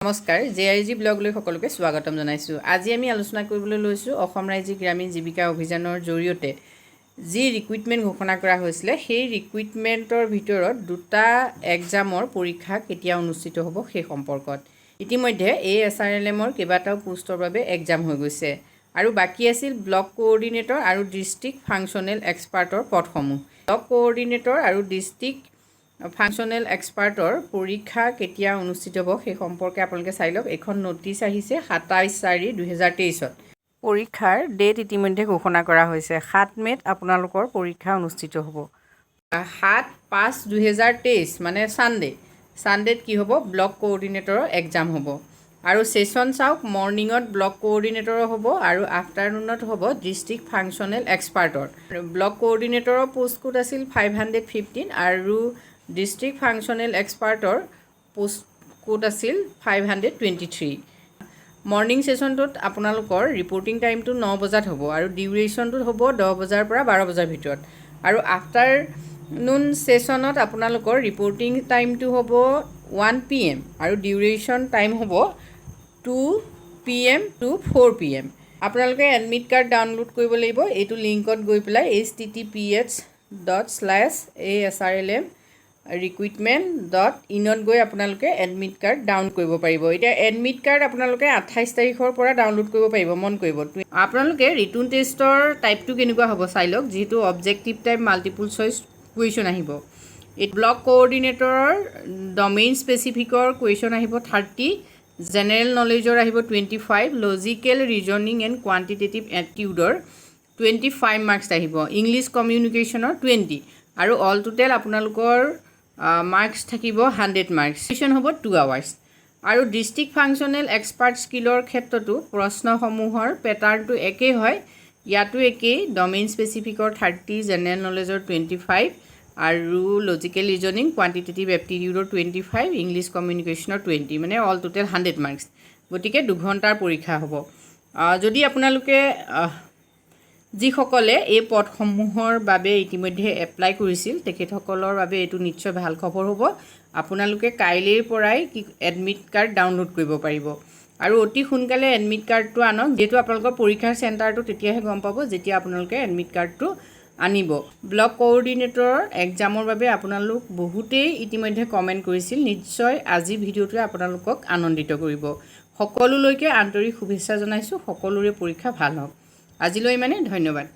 নমস্কাৰ জেআইজি ব্লগলৈ সকলোকে স্বাগতম জনাইছোঁ। আজি আমি আলোচনা কৰিবলৈ লৈছোঁ অসম ৰাজ্যিক গ্ৰামীণ জীৱিকা অভিযানৰ জৰিয়তে যি ৰিক্ৰুইটমেণ্ট ঘোষণা কৰা হৈছিলে সেই ৰিক্ৰুইটমেণ্টৰ ভিতৰত দুটা এক্সামৰ পৰীক্ষা কেতিয়া অনুষ্ঠিত হ'ব সেই সম্পৰ্কত। ইতিমধ্যে ASRLMৰ কেইবাটাও পোষ্টৰ বাবে এক্সাম হৈ গৈছে আৰু বাকী আছিল ব্লক কোঅৰ্ডিনেটৰ আৰু ডিষ্ট্ৰিক্ট ফাংচনেল এক্সপাৰ্টৰ পদসমূহ। ব্লক কোঅৰ্ডিনেটৰ আৰু ডিষ্ট্ৰিক্ট ফাংচনেল এক্সপাৰ্টৰ পৰীক্ষা কেতিয়া অনুষ্ঠিত হ'ব সেই সম্পৰ্কে আপোনালোকে চাই লওক। এখন নটিচ আহিছে 27/4/2023ত। পৰীক্ষাৰ ডেট ইতিমধ্যে ঘোষণা কৰা হৈছে। 7 মে'ত আপোনালোকৰ পৰীক্ষা অনুষ্ঠিত হ'ব। 7/5/2023 মানে ছানডেত কি হ'ব, ব্লক কোঅৰ্ডিনেটৰৰ এক্সাম হ'ব। আৰু ছেশ্যন চাওক, মৰ্ণিঙত ব্লক কোঅৰ্ডিনেটৰৰ হ'ব আৰু আফটাৰনুনত হ'ব ডিষ্ট্ৰিক্ট ফাংচনেল এক্সপাৰ্টৰ। ব্লক কোঅৰ্ডিনেটৰৰ পোষ্ট কোড আছিল 515 আৰু ডিষ্ট্ৰিক্ট ফাংচনেল এক্সপাৰ্টৰ পোষ্ট কোড আছিল 523। মৰ্ণিং ছেশ্যনটোত আপোনালোকৰ ৰিপৰ্টিং টাইমটো 9 বজাত হ'ব আৰু ডিউৰেশ্যনটোত হ'ব 10 বজাৰ পৰা 12 বজাৰ ভিতৰত। আৰু আফটাৰনুন ছেশ্যনত আপোনালোকৰ ৰিপৰ্টিং টাইমটো হ'ব 1 PM আৰু ডিউৰেশ্যন টাইম হ'ব 2 PM to 4 PM। আপোনালোকে এডমিট কাৰ্ড ডাউনলোড কৰিব লাগিব। এইটো লিংকত গৈ পেলাই https://asrlm-recruitment.in গৈ আপোনালোকে এডমিট কাৰ্ড ডাউনলোড কৰিব পাৰিব। এতিয়া এডমিট কাৰ্ড আপোনালোকে 28 তাৰিখৰ পৰা ডাউনলোড কৰিব পাৰিব। মন কৰিব, আপোনালোকে ৰিটন টেষ্টৰ টাইপটো কেনেকুৱা হ'ব চাই লওক। যিহেতু objective type multiple choice question আহিব। এই ব্লক কোঅৰ্ডিনেটৰৰ ডমেইন স্পেচিফিকৰ কুৱেশ্যন আহিব 30, জেনেৰেল নলেজৰ আহিব 25, লজিকেল ৰিজনিং এণ্ড কোৱান্টিটেটিভ এপ্টিটিউডৰ 25 মাৰ্কছ আহিব, ইংলিছ কমিউনিকেশ্যনৰ 20 আৰু অল টোটেল আপোনালোকৰ মাৰ্কছ থাকিব 100 মাৰ্কছ। কুৱেশ্যন হ'ব 2 আৱাৰ্ছ। আৰু ডিষ্ট্ৰিক্ট ফাংচনেল এক্সপাৰ্ট স্কিলৰ ক্ষেত্ৰতো প্ৰশ্নসমূহৰ পেটাৰ্ণটো একেই হয়। ইয়াতো একেই, ডমেইন স্পেচিফিকৰ 30, জেনেৰেল নলেজৰ 25 আৰু লজিকেল ৰিজনিং কোৱান্টিটেটিভ এপ্টিটিউডৰ 25, ইংলিছ কমিউনিকেশ্যনৰ 20, মানে অল টোটেল 100 মাৰ্কছ। গতিকে 2 ঘণ্টাৰ পৰীক্ষা হ'ব। যদি আপোনালোকে যিসকলে এই পদসমূহৰ বাবে ইতিমধ্যে এপ্লাই কৰিছিল তেখেতসকলৰ বাবে এইটো নিশ্চয় ভাল খবৰ হ'ব। আপোনালোকে কাইলৈৰ পৰাই এডমিট কাৰ্ড ডাউনলোড কৰিব পাৰিব আৰু অতি সোনকালে এডমিট কাৰ্ডটো আনক। যিহেতু আপোনালোকৰ পৰীক্ষাৰ চেণ্টাৰটো তেতিয়াহে গম পাব যেতিয়া আপোনালোকে এডমিট কাৰ্ডটো আনিব। ব্লক কোঅৰ্ডিনেটৰৰ এক্সামৰ বাবে আপোনালোক বহুতেই ইতিমধ্যে কমেণ্ট কৰিছিল। নিশ্চয় আজি ভিডিঅ'টোৱে আপোনালোকক আনন্দিত কৰিব। সকলোলৈকে আন্তৰিক শুভেচ্ছা জনাইছোঁ। সকলোৰে পৰীক্ষা ভাল হওক। আজিলৈ ইমানে, ধন্যবাদ।